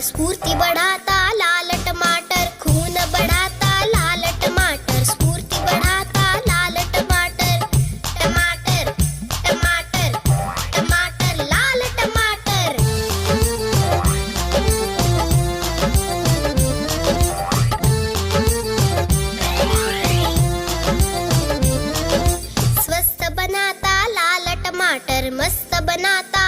स्फूर्ति बढ़ाता लाल टमाटर, खून बढ़ाता लाल टमाटर, स्फूर्ति बढ़ाता लाल टमाटर। टमाटर टमाटर टमाटर लाल टमाटर। स्वस्थ बनाता लाल टमाटर, मस्त बनाता